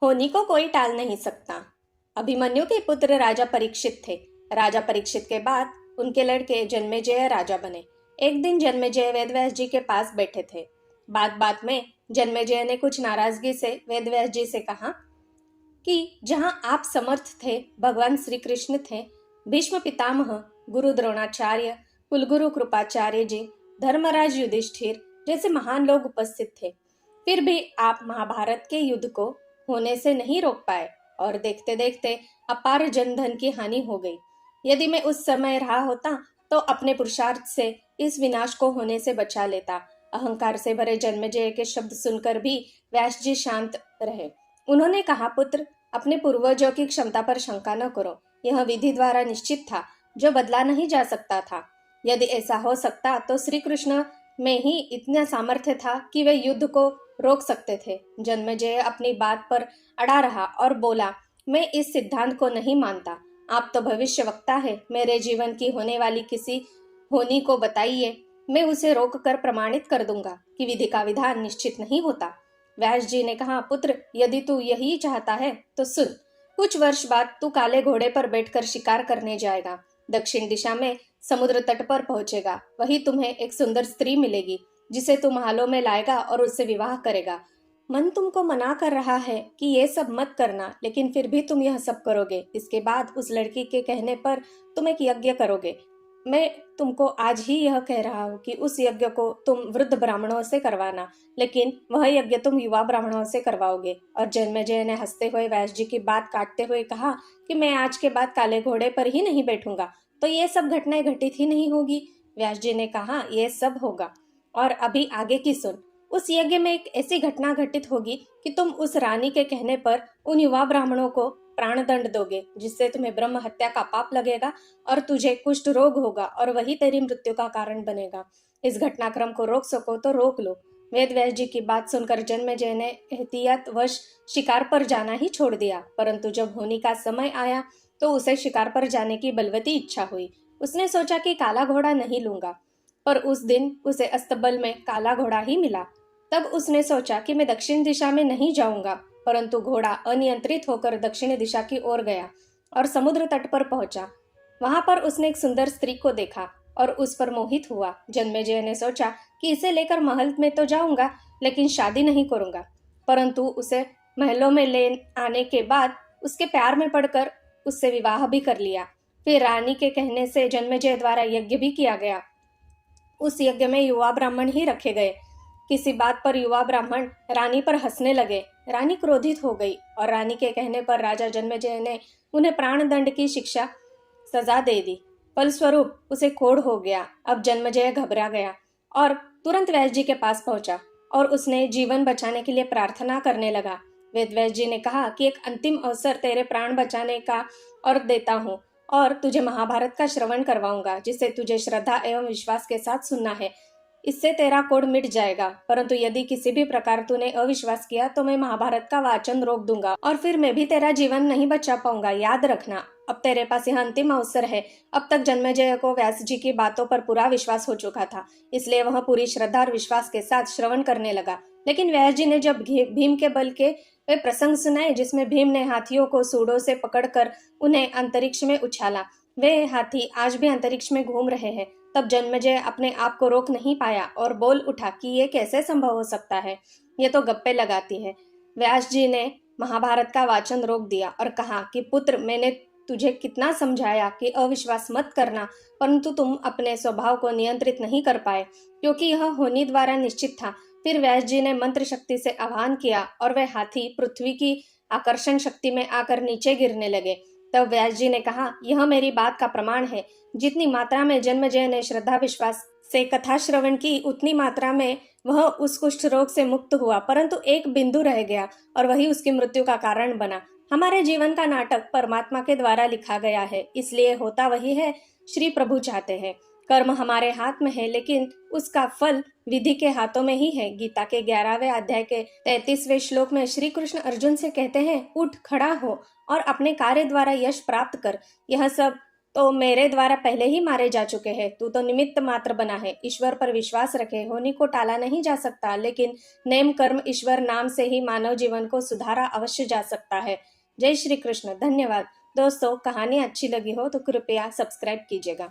होनी को कोई टाल नहीं सकता। अभिमन्यु के पुत्र राजा परीक्षित थे। राजा परीक्षित के बाद उनके लड़के जन्मेजय राजा बने। एक दिन जन्मेजय वेदव्यास जी के पास बैठे थे। बात बात में जन्मेजय ने कुछ नाराजगी से वेदव्यास जी से कहा कि जहां आप समर्थ थे, भगवान श्री कृष्ण थे, भीष्म पितामह, गुरु द्रोणाचार्य, कुलगुरु कृपाचार्य जी, धर्मराज युधिष्ठिर जैसे महान लोग उपस्थित थे, फिर भी आप महाभारत के युद्ध को होने से नहीं रोक पाए और देखते देखते अपार जनधन की हानि हो गई। यदि मैं उस समय रहा होता तो अपने पुरुषार्थ से इस विनाश को होने से बचा लेता। अहंकार से भरे जन्मेजय के शब्द सुनकर भी व्यास जी शांत रहे। उन्होंने कहा, पुत्र, अपने पूर्वजों की क्षमता पर शंका न करो। यह विधि द्वारा निश्चित था, जो बदला नहीं जा सकता था। यदि ऐसा हो सकता तो श्री कृष्ण में ही इतना सामर्थ्य था कि वे युद्ध को रोक सकते थे। जन्मेजय अपनी बात पर अड़ा रहा और बोला, मैं इस सिद्धांत को नहीं मानता। आप तो भविष्य वक्ता है। मेरे जीवन की होने वाली किसी होनी को बताइए, मैं उसे रोक कर प्रमाणित कर दूंगा कि विधि का विधान निश्चित नहीं होता। व्यास जी ने कहा, पुत्र, यदि तू यही चाहता है तो सुन। कुछ वर्ष बाद तू काले घोड़े पर बैठकर शिकार करने जाएगा। दक्षिण दिशा में समुद्र तट पर पहुंचेगा। वही तुम्हें एक सुंदर स्त्री मिलेगी, जिसे तू महलों में लाएगा और उससे विवाह करेगा। मन तुमको मना कर रहा है कि ये सब मत करना, लेकिन फिर भी तुम यह सब करोगे। इसके बाद उस लड़की के कहने पर तुम एक यज्ञ करोगे। मैं तुमको आज ही यह कह रहा हूँ कि उस यज्ञ को तुम वृद्ध ब्राह्मणों से करवाना, लेकिन वह यज्ञ तुम युवा ब्राह्मणों से करवाओगे। और जन्मेजय ने हंसते हुए व्यास जी की बात काटते हुए कहा कि मैं आज के बाद काले घोड़े पर ही नहीं बैठूंगा, तो ये सब घटनाएं घटित ही नहीं होगी। व्यास जी ने कहा, ये सब होगा, और अभी आगे की सुन। उस यज्ञ में एक ऐसी घटना घटित होगी कि तुम उस रानी के कहने पर उन युवा ब्राह्मणों को प्राण दंड दोगे, जिससे तुम्हें ब्रह्म हत्या का पाप लगेगा और तुझे कुष्ठ रोग होगा और वही तेरी मृत्यु का कारण बनेगा। इस घटनाक्रम को रोक सको तो रोक लो। वेद व्यास जी की बात सुनकर जन्मेजय ने एहतियात वश शिकार पर जाना ही छोड़ दिया, परंतु जब होनी का समय आया तो उसे शिकार पर जाने की बलवती इच्छा हुई। उसने सोचा कि काला घोड़ा नहीं लूंगा, पर उस दिन उसे अस्तबल में काला घोड़ा ही मिला। तब उसने सोचा कि मैं दक्षिण दिशा में नहीं जाऊंगा, परंतु घोड़ा अनियंत्रित होकर दक्षिण दिशा की ओर गया और समुद्र तट पर पहुंचा। वहां पर उसने एक सुंदर स्त्री को देखा और उस पर मोहित हुआ। जन्मेजय ने सोचा कि इसे लेकर महल में तो जाऊंगा, लेकिन शादी नहीं करूंगा। परंतु उसे महलों में ले आने के बाद उसके प्यार में पड़कर उससे विवाह भी कर लिया। फिर रानी के कहने से जन्मेजय द्वारा यज्ञ भी किया गया। उस यज्ञ में युवा ब्राह्मण ही रखे गए। किसी बात पर युवा ब्राह्मण रानी पर हंसने लगे। रानी क्रोधित हो गई और रानी के कहने पर राजा जन्मेजय ने उन्हें प्राण दंड की शिक्षा सजा दे दी। फलस्वरूप उसे कोढ़ हो गया। अब जन्मेजय घबरा गया और तुरंत व्यास जी के पास पहुंचा और उसने जीवन बचाने के लिए प्रार्थना करने लगा। वेद व्यास जी ने कहा कि एक अंतिम अवसर तेरे प्राण बचाने का और देता हूँ, और तुझे महाभारत का श्रवण करवाऊंगा, जिसे तुझे श्रद्धा एवं विश्वास के साथ सुनना है। इससे तेरा कोढ़ मिट जाएगा, परंतु यदि किसी भी प्रकार तूने अविश्वास किया तो मैं महाभारत का वाचन रोक दूंगा और फिर मैं भी तेरा जीवन नहीं बचा पाऊंगा। याद रखना, अब तेरे पास यह अंतिम अवसर है। अब तक जन्मेजय को व्यास जी की बातों पर पूरा विश्वास हो चुका था, इसलिए वह पूरी श्रद्धा और विश्वास के साथ श्रवण करने लगा। लेकिन व्यास जी ने जब भीम के बल के वे प्रसंग सुनाए, जिसमें भीम ने हाथियों को सूंडों से पकड़कर उन्हें अंतरिक्ष में उछाला, वे हाथी आज भी अंतरिक्ष में घूम रहे हैं, तब जन्मेजय अपने आप को रोक नहीं पाया और बोल उठा कि ये कैसे संभव हो सकता है, ये तो गप्पे लगाती है। व्यास जी ने महाभारत का वाचन रोक दिया और कहा कि पुत्र, मैंने तुझे कितना समझाया कि अविश्वास मत करना, परंतु तुम अपने स्वभाव को नियंत्रित नहीं कर पाए, क्योंकि यह होनी द्वारा निश्चित था। फिर व्यास जी ने मंत्र शक्ति से आह्वान किया और वे हाथी पृथ्वी की आकर्षण शक्ति में आकर नीचे गिरने लगे। तब व्यास जी ने कहा, यह मेरी बात का प्रमाण है। जितनी मात्रा में जन्मेजय ने श्रद्धा विश्वास से कथा श्रवण की, उतनी मात्रा में वह उस कुष्ठ रोग से मुक्त हुआ, परंतु एक बिंदु रह गया और वही उसकी मृत्यु का कारण बना। हमारे जीवन का नाटक परमात्मा के द्वारा लिखा गया है, इसलिए होता वही है श्री प्रभु चाहते हैं। कर्म हमारे हाथ में है, लेकिन उसका फल विधि के हाथों में ही है। गीता के 11वें अध्याय के 33वें श्लोक में श्री कृष्ण अर्जुन से कहते हैं, उठ खड़ा हो और अपने कार्य द्वारा यश प्राप्त कर। यह सब तो मेरे द्वारा पहले ही मारे जा चुके हैं। तू तो निमित्त मात्र बना है। ईश्वर पर विश्वास रखे, होनी को टाला नहीं जा सकता, लेकिन नेम कर्म ईश्वर नाम से ही मानव जीवन को सुधारा अवश्य जा सकता है। जय श्री कृष्ण। धन्यवाद दोस्तों। कहानी अच्छी लगी हो तो कृपया सब्सक्राइब कीजिएगा।